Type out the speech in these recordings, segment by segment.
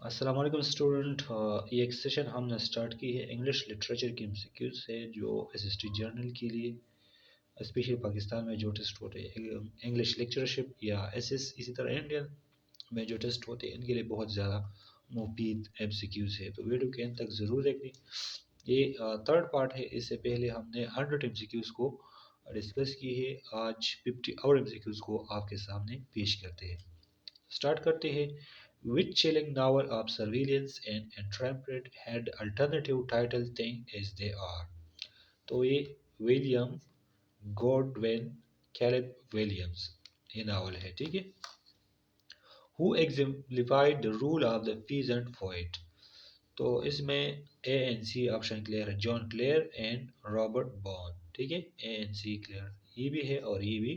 अस्सलाम वालेकुम स्टूडेंट। ये एक सेशन हमने स्टार्ट की है इंग्लिश लिटरेचर की एमसीक्यूज से जो एसएसटी जर्नल के लिए स्पेशली पाकिस्तान में जो टेस्ट होते हैं इंग्लिश लेक्चरशिप या एसएस इसी तरह इंडियन में जो टेस्ट होते हैं इनके लिए बहुत ज़्यादा मुफीद एमसीक्यूज है, तो वीडियो के एंड तक ज़रूर देखनी। ये थर्ड पार्ट है। इससे पहले हमने 100 एमसीक्यूज को डिस्कस की है। आज 50 और एमसीक्यूज को आपके सामने पेश करते हैं। स्टार्ट करते हैं। Which chilling novel of surveillance and entrapment had alternative title thing as they are? तो ये विलियम गॉडविन कैलिब विलियम्स ये नावल है, ठीक है। Who exemplified the rule of the peasant poet? तो इसमें A N C option clear है, John clear and Robert बॉन, ठीक है। ए एन सी क्लियर ये भी है और ये भी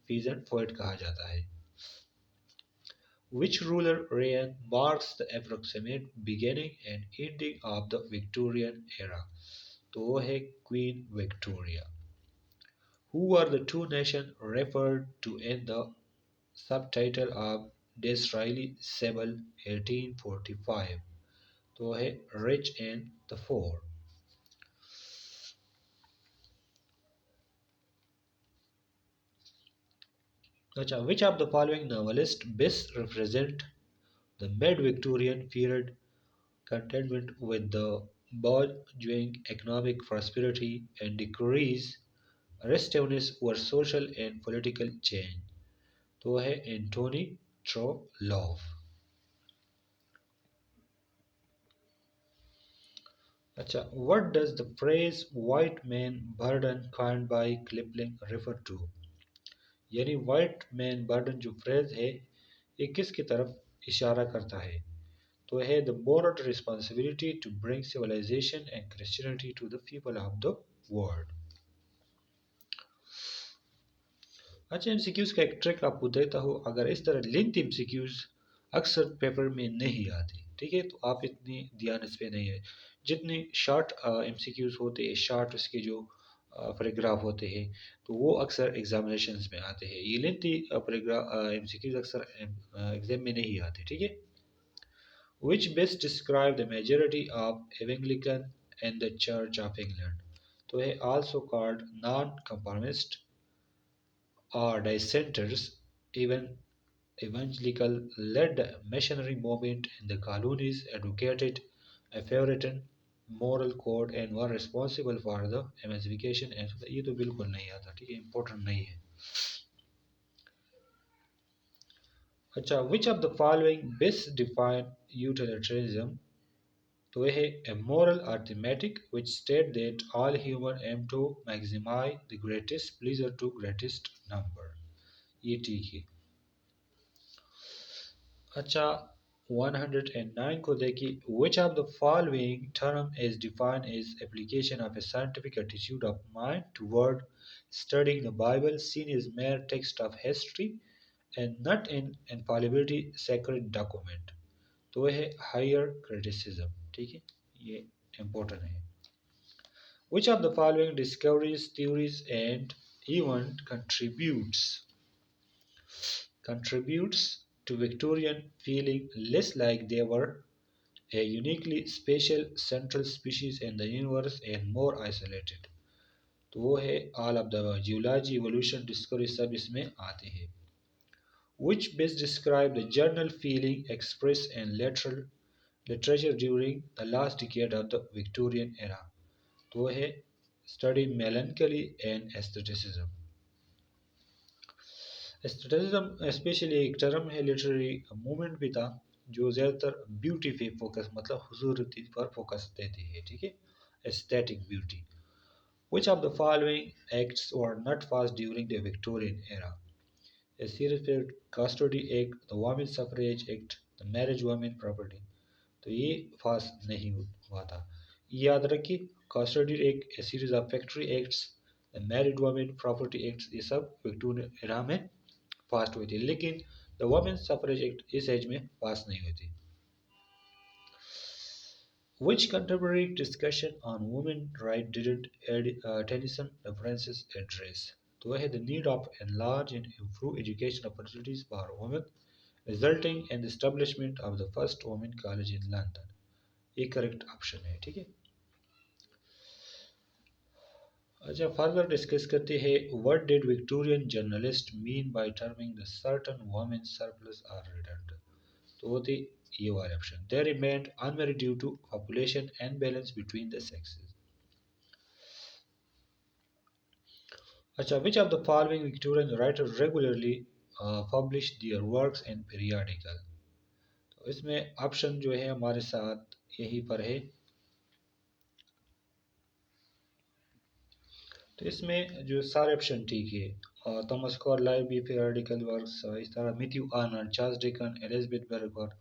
पीजेंट पोएट कहा जाता है। Which ruler reign marks the approximate beginning and ending of the Victorian era? तो वो है queen Victoria. Who are the two nations referred to in the subtitle of Disraeli Sable 1845? तो वो है Rich and the Poor। अच्छा, which of the following novelists best represent the mid-Victorian period contentment with the burgeoning economic prosperity and decrease restiveness over social and political change? तो है एंटोनी ट्रोलॉफ। अच्छा, what does the phrase white man burden coined by Kipling refer to? यानी white man burden जो phrase है ये किसकी तरफ इशारा करता है? तो है the moral responsibility to bring civilization and Christianity to the people of the world। अच्छा, एमसीक्यूज का एक ट्रिक आपको देता हूँ। अगर इस तरह लेंथ एमसीक्यूज अक्सर पेपर में नहीं आती, ठीक है, तो आप इतनी ध्यान इस पे नहीं है। जितने शॉर्ट एमसीक्यूज होते हैं, शॉर्ट उसके जो पैराग्राफ होते हैं, तो वो अक्सर एग्जामिनेशंस में आते हैं। ये लेंथी पैराग्राफ एमसीक्यूज अक्सर एग्जाम में नहीं आते, ठीक है। Which best describe the majority of Anglican and the Church of England? तो है also called non conformist or dissenters. Even evangelical led missionary movement in the colonies advocated a Puritan moral code and were responsible for the emancipation and ये तो बिल्कुल नहीं आता, ठीक है, important नहीं है। अच्छा, which of the following best define utilitarianism? तो यह है a moral arithmetic which state that all human aim to maximize the greatest pleasure to greatest number। ये ठीक है। अच्छा, 109 को देखिए। Which of the following term is defined as application of a scientific attitude of mind toward studying the Bible seen as mere text of history and not an infallibility sacred document? तो यह है higher criticism, ठीक है, ये important है। Which of the following discoveries, theories and event contributes to Victorian feeling less like they were a uniquely special central species in the universe and more isolated? तो वो है all of the geology evolution discovery सब इसमें आते हैं। Which best describe the general feeling expressed in literature during the last decade of the Victorian era? तो वो है study melancholy and aestheticism। Aestheticism specially एक टर्म है, लिटरेरी मूवमेंट भी था जो ज़्यादातर ब्यूटी पे फोकस मतलब खूबसूरती पर फोकस देती है, ठीक है, aesthetic beauty. Which of the following acts were not passed during the Victorian era? A series of Custody Act, the Women's Suffrage Act, the Marriage Women Property। तो ये पास नहीं हुआ था। ये याद रखिए, custody act, A series of factory acts, the married women property acts, ये सब विक्टोरियन एरा में पास हुई थी, लेकिन द वुमेन्स सफरेज एक्ट इस एज में पास नहीं हुई थी। Which contemporary discussion on women rights didn't Tennyson references address? तो वह है the need of enlarge and improve education opportunities for women, resulting in the establishment of the first women college in London. ये correct option है, ठीक है। अच्छा, further discuss करते हैं, what did Victorian journalist mean by terming the certain women surplus or redundant. तो वो थी ये वाले option, they remained unmarried due to population and balance between the sexes. अच्छा, which of the following Victorian writers regularly published their works in periodical। तो इसमें option जो है हमारे साथ यहीं पर है। तो इसमें जो सारे ऑप्शन ठीक है, थॉमस कार्लाइल भी पीरियडिकल वर्क्स, इस तरह Matthew Arnold, Charles Dickens, Elizabeth burger,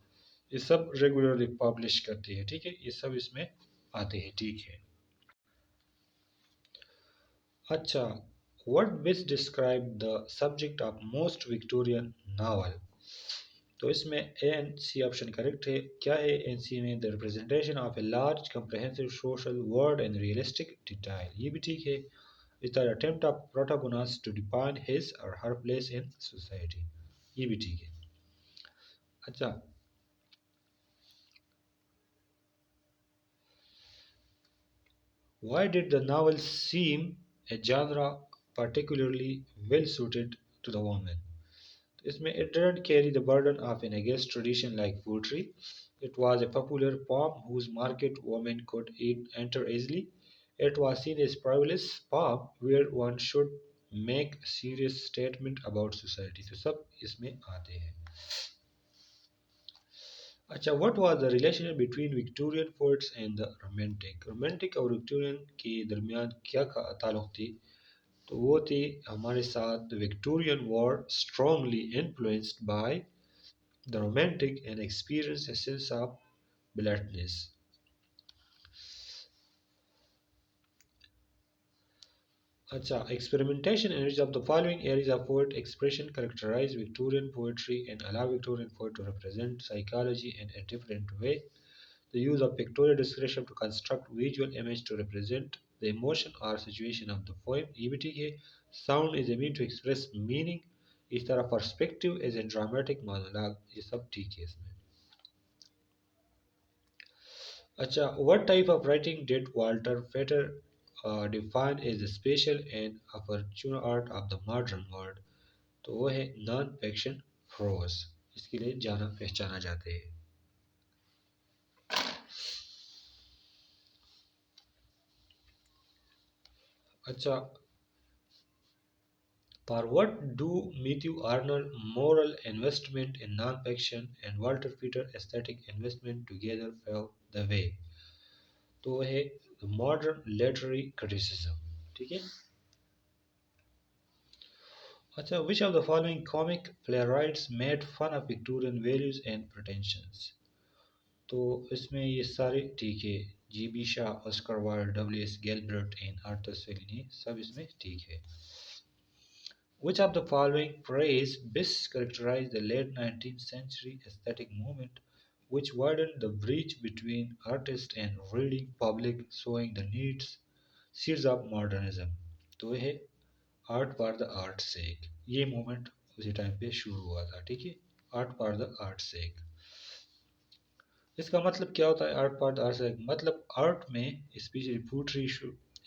ये सब रेगुलरली पब्लिश करती है, ठीक है, ये सब इसमें आते हैं, ठीक है। अच्छा, what which describe the subject of most Victorian novel. तो इसमें A and C option correct है। क्या है एन सी में, the representation of a large comprehensive social word and realistic detail, ये भी ठीक है। Is the attempt of protagonist to define his or her place in society, ये भी ठीक है। अच्छा, why did the novel seem a genre particularly well suited to the woman। इसमें it didn't carry the burden of an august tradition like poetry. It was a popular poem whose market women could enter easily. It was seen as frivolous poem where one should make a serious statement about society. तो सब इसमें आते हैं। अच्छा, what was the relationship between Victorian poets and the romantic। romantic और Victorian के दरमियान क्या ताल्लुक थी। तो वो थी हमारे साथ, the Victorian were strongly influenced by the romantic and experienced a sense of blessedness। अच्छा, experimentation in which of the following areas of poet expression characterize Victorian poetry and allow Victorian poet to represent psychology in a different way। The use of pictorial description to construct visual image to represent the emotion or situation of the poem, ये भी ठीक है। Sound is a mean to express meaning, इस तरह perspective is a dramatic monologue, ये सब ठीक है इसमें। अच्छा, what type of writing did Walter Pater define as the special and opportune art of the modern world। तो वो है नॉन फिक्शन प्रोज, इसके लिए जाना पहचाना जाते हैं। अच्छा, for what do Matthew Arnold moral investment in non-fiction and Walter Peter aesthetic investment together pave the way। तो वो है modern literary criticism, ठीक है। अच्छा, which of the following comic playwrights made fun of Victorian values and pretensions। तो इसमें ये सारे ठीक है, G B Shaw, Oscar Wilde, W S Gilbert and Arthur Cellini, सब इसमें ठीक है। Which of the following praise best characterized the late 19th century aesthetic movement, which widened the breach between artist and reading public, showing the seeds of modernism। तो ये है art for the art सेक, ये movement उसी time पे शुरू हुआ था, ठीक है, आर्ट फॉर द आर्ट सेक। इसका मतलब क्या होता है आर्ट फॉर द आर्ट सेक, मतलब आर्ट में स्पेशली पोट्री,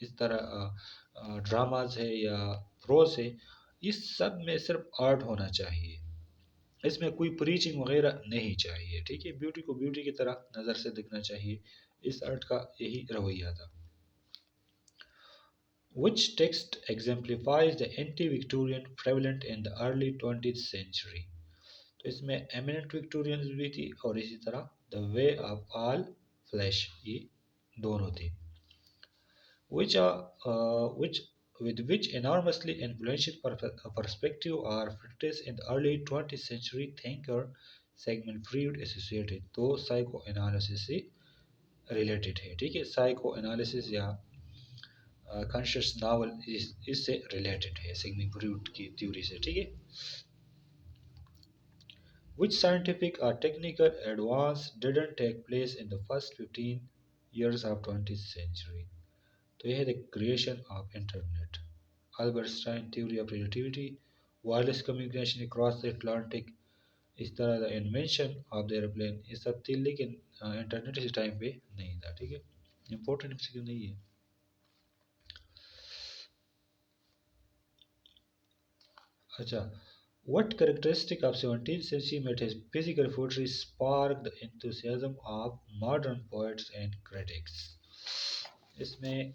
इस तरह ड्रामाज है या प्रोज है, इस सब में सिर्फ आर्ट होना चाहिए, इसमें कोई प्रीचिंग वगैरह नहीं चाहिए, ठीक है, ब्यूटी को ब्यूटी की तरह नज़र से दिखना चाहिए, इस आर्ट का यही रवैया था। Which text exemplifies the anti-Victorian prevalent in the early 20th century। तो इसमें एमिनेंट विक्टोरियंस भी थी और इसी तरह the way of all flash, ये दोनों थी। Which with which enormously influential perspective or practice in the early 20th century thinker Sigmund Freud associated। तो साइको एनालिसिस से रिलेटेड है, ठीक है, साइको एनालिसिस या कॉन्शियस नावल इससे रिलेटेड है सिगमंड फ्रूड की थ्योरी से, ठीक है। Which scientific or technical advance didn't take place in the first 15 years of 20th century। तो यह है the creation of internet, Albert Einstein theory of relativity, wireless communication across the Atlantic, इस तरह the invention of the airplane ये सब थी, लेकिन internet इस टाइम पे नहीं था। ठीक है, इंपॉर्टेंट एमसीक्यू नहीं है। अच्छा, what characteristic of 17th century metaphysical poetry sparked the enthusiasm of modern poets and critics? इसमें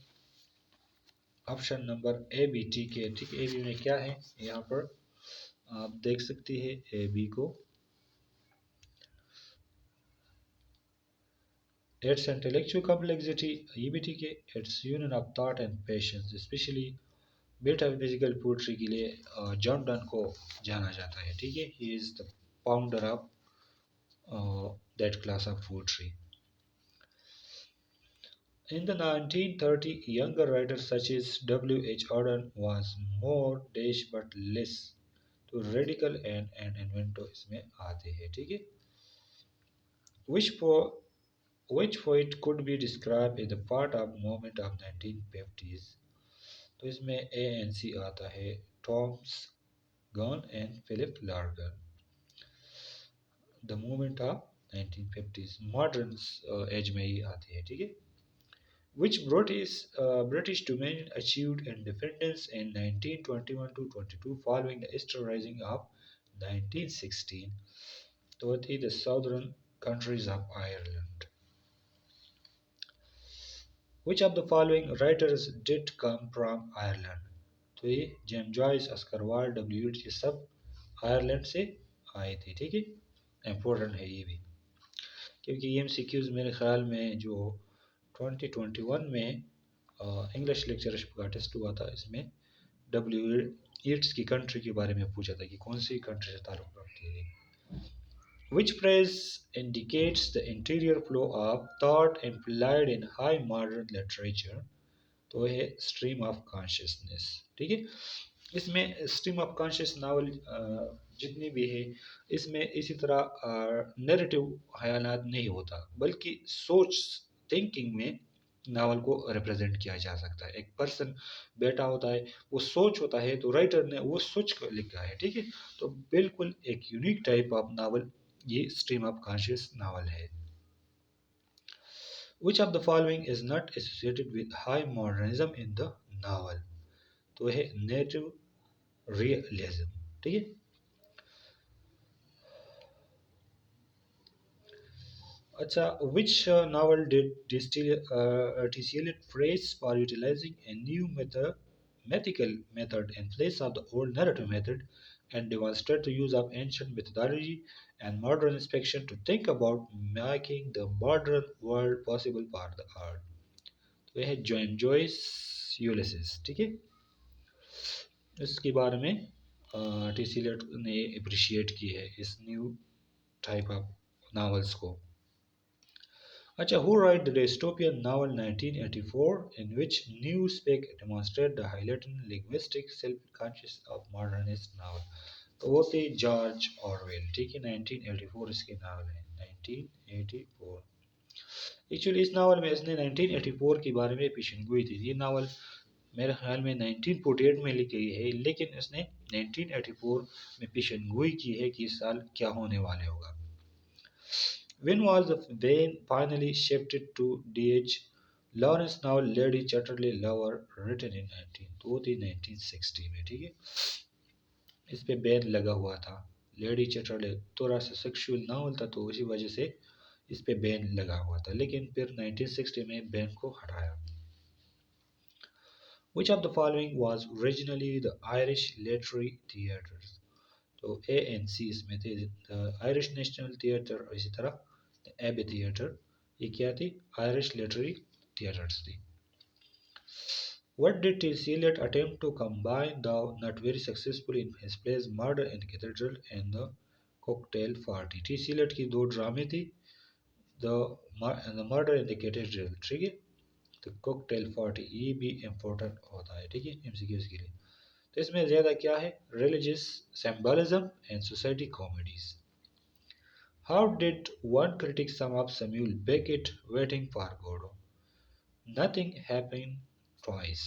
option number A B T के, ठीक, ए बी में क्या है यहाँ पर आप देख सकती है ए बी को। Its intellectual complexity, ये भी ठीक है। Its union of thought and patience, especially metaphysical poetry के लिए जॉन डन को जाना जाता है। ठीक है, he is the founder of that class of poetry. In the 1930s, younger writers such as W. H. Auden was more dash but less to radical and inventor इसमें आते हैं। ठीक है, which po which poet could be described as the part of movement of 1950s? तो इसमें A N C आता है, Thom's Gunn and Philip Larkin. The movement of 1950s modern age में ही आती है। ठीक है, which British domain achieved independence in 1921 to 22 following the Easter Rising of 1916, तो थी the southern countries of Ireland. Which of the following writers did come from Ireland? तो ये James Joyce, Oscar Wilde, W ये सब Ireland से आए थे। ठीक है, इम्पोर्टेंट है ये भी, क्योंकि ये एमसीक्यूज मेरे ख्याल में जो 2021 में इंग्लिश लेक्चरशिप का टेस्ट हुआ था, इसमें डब्ल्यू ईट्स की कंट्री के बारे में पूछा था कि कौन सी कंट्री से ताल्लुक़ रखती है। Which phrase indicates the interior flow of thought implied in high modern literature? तो है स्ट्रीम ऑफ कॉन्शियसनेस। ठीक है, इसमें स्ट्रीम ऑफ कॉन्शियस नावल जितनी भी है, इसमें इसी तरह नैरेटिव ख्यालात नहीं होता, बल्कि सोच थिंकिंग में नावल को रिप्रेजेंट किया जा सकता है। एक पर्सन बैठा होता है, वो सोच होता है, तो राइटर ने वो सोच कर लिखा है। ठीक है, तो बिल्कुल एक यूनिक टाइप ऑफ नावल ये स्ट्रीम ऑफ कॉन्शियस नावल है। Which of the following is not associated with high modernism in the novel? तो है नेटिव रियलिज्म। ठीक है, अच्छा, which novel did articulate phrase for utilizing a new mathematical method in place of the old narrative method and demonstrate the use of ancient methodology and modern inspection to think about making the modern world possible for the art? तो यह है John Joyce Ulysses. ठीक है, इसके बारे में T सीलेट ने appreciate की है इस न्यू टाइप ऑफ नावल्स को। अच्छा, who wrote the dystopian novel 1984 in which New Spec demonstrate the heightened linguistic self-conscious of modernist novel? तो वो थे जॉर्ज ऑरवेल। ठीक है, 1984 इसके नावल है, 1984। एक्चुअली इस नावल में इसने 1984 के बारे में पेशेंगोई थी। ये नावल मेरे ख्याल में 1948 में लिखी गई है, लेकिन इसने 1984 में पेशेंगोई की है कि इस साल क्या होने वाले होगा। When was the vein finally shifted to D.H. Lawrence novel Lady Chatterley Lover written in 1960 में? ठीक है, इस पे बैन लगा हुआ था। लेडी चैटरले थोड़ा सा सेक्सुअल नावल था, तो उसी वजह से इस पे बैन लगा हुआ था, लेकिन फिर 1960 में बैन को हटाया। Which of the following was originally the Irish Literary Theatres? तो ए एन सी इसमें थे, आयरिश नेशनल थिएटर और इसी तरह एबे थिएटर, ये क्या थी? आयरिश लिटरेरी थिएटर्स थी। What did T.C. Eliot attempt to combine, though not very successfully, in his plays Murder in the Cathedral and The Cocktail Party? T.C. Eliot की दो ड्रामे थी, The Murder in the Cathedral, ठीक है, The Cocktail Party, ये भी important होता है। ठीक है, एमसीक्यूज के लिए। तो इसमें ज़्यादा क्या है? Religious symbolism and society comedies. How did one critic sum up Samuel Beckett Waiting for Godot? Nothing happened twice.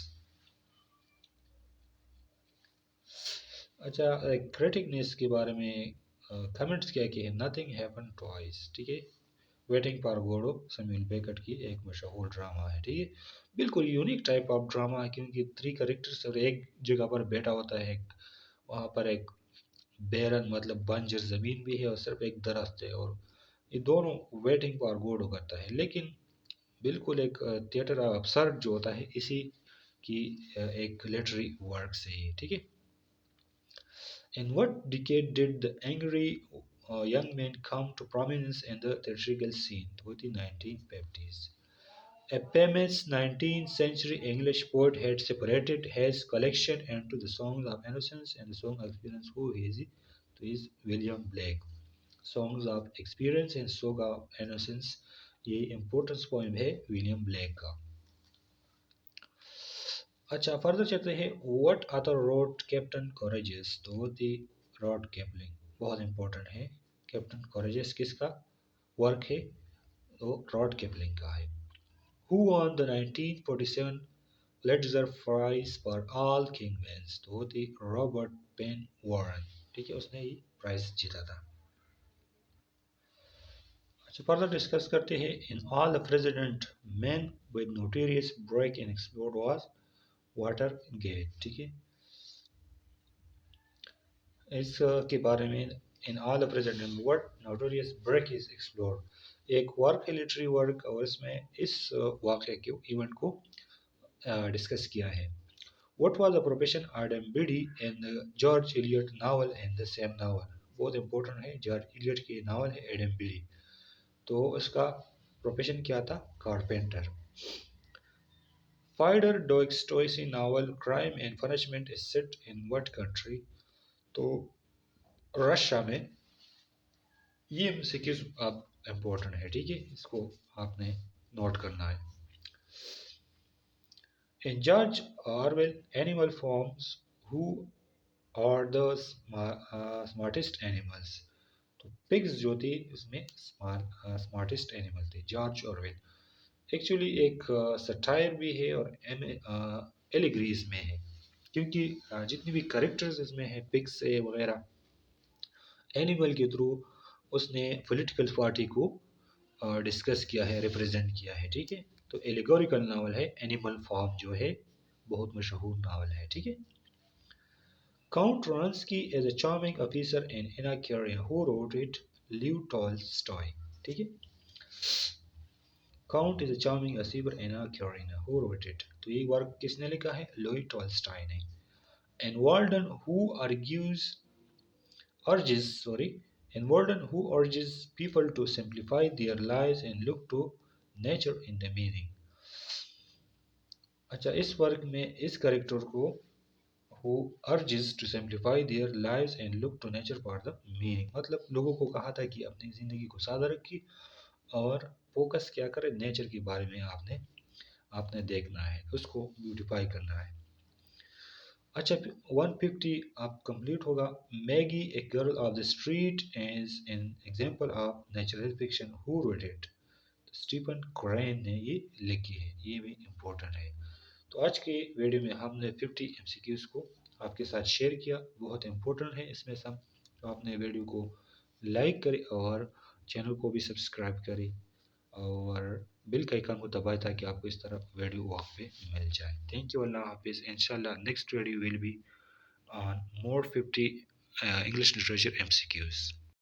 अच्छा, क्रिटिक ने इसके बारे में कमेंट्स क्या किए, नथिंग हैपन ट्वाइस, ठीक है। वेटिंग फॉर गोडो समील बेकट की एक मशहूर ड्रामा है, ठीक है। बिल्कुल यूनिक टाइप ऑफ ड्रामा है, क्योंकि थ्री करेक्टर्स और एक जगह पर बैठा होता है। वहाँ पर एक बैरन मतलब बंजर ज़मीन भी है और सिर्फ एक दरख्त है, और ये दोनों वेटिंग फॉर गोडो करता है। लेकिन बिल्कुल एक थिएटर अपसर्ड जो होता है इसी की एक लिटरेरी वर्क से ही, ठीक है। In what decade did the angry young men come to prominence in the theatrical scene? To the 1950s. A famous 19th century English poet had separated his collection into the Songs of Innocence and the Song of Experience. Who is he? तो is William Blake. Songs of Experience and Song of Innocence ये importance poem है William Blake का। अच्छा, further चलते हैं। What author wrote Captain Courageous? तो the rod कैपलिंग, बहुत important है। कैप्टन कोरेजियस किसका वर्क है? तो रॉड कैपलिंग का है। Who won the 1947 Pulitzer Prize for All King Men's? तो दी रॉबर्ट पेन वॉरन, ठीक है, उसने ये प्राइज जीता था। अच्छा, फर्दर डिस्कस करते हैं। In all the president man with notorious break in explode was Watergate, ठीक है। इस के बारे में in all the present word notorious break is explored, एक वर्क है लिटरेरी वर्क, और इसमें इस वाक़े के इवेंट को डिस्कस किया है। What was the profession Adam Bede in the George Eliot novel in the same novel? बहुत इंपॉर्टेंट है, जॉर्ज इलियट की नावल है एडम बीडी, तो उसका प्रोफेशन क्या था? Carpenter. Fyodor Dostoevsky novel Crime and Punishment is set in what country? तो Russia में। ये एमसीक्यूज आप इम्पोर्टेंट है, ठीक है, इसको आपने नोट करना है। In George Orwell Animal Farms who are the smartest animals? तो पिग्स जो थी इसमें स्मार्टेस्ट एनिमल थे जॉर्ज ऑरवेल। एक्चुअली एक सटायर भी है और एलिग्री इसमें है, क्योंकि जितनी भी करेक्टर्स इसमें है पिग्स से वगैरह, एनिमल के थ्रू उसने पॉलिटिकल पार्टी को डिस्कस किया है, रिप्रेजेंट किया है, ठीक है। तो एलिगोरिकल नावल है एनिमल फार्म जो है, बहुत मशहूर नावल है, ठीक है। Count Vronsky is a charming officer in Anna Karenina, who wrote it? Leo Tolstoy, ठीक है। Count is a charming officer in Anna Karenina, who wrote it? तो ये वर्क किसने लिखा है? लुई टॉल्स्टॉय ने। And Walden who argues urges sorry and Walden who urges people to simplify their lives and look to nature in the meaning। अच्छा, इस work में इस करेक्टर को who urges to simplify their lives and look to nature for the meaning, मतलब लोगों को कहा था कि अपनी ज़िंदगी को सादा रखिए और फोकस क्या करें, नेचर के बारे में आपने आपने देखना है, उसको ब्यूटिफाई करना है। अच्छा, 150 आप कंप्लीट होगा। Maggie a girl of the street is an example of natural fiction, who wrote it? Stephen Crane ने ये लिखी है, ये भी इम्पोर्टेंट है। तो आज की वीडियो में हमने 50 एमसीक्यूज को आपके साथ शेयर किया, बहुत इम्पोर्टेंट है इसमें सब। तो आपने वीडियो को लाइक करें और चैनल को भी सब्सक्राइब करें और बिल का आइकन को दबाएं ताकि आपको इस तरह वीडियो वहाँ पे मिल जाए। थैंक यू, अल्लाह हाफिज़। इंशाल्लाह next video will be on more 50 English literature MCQs.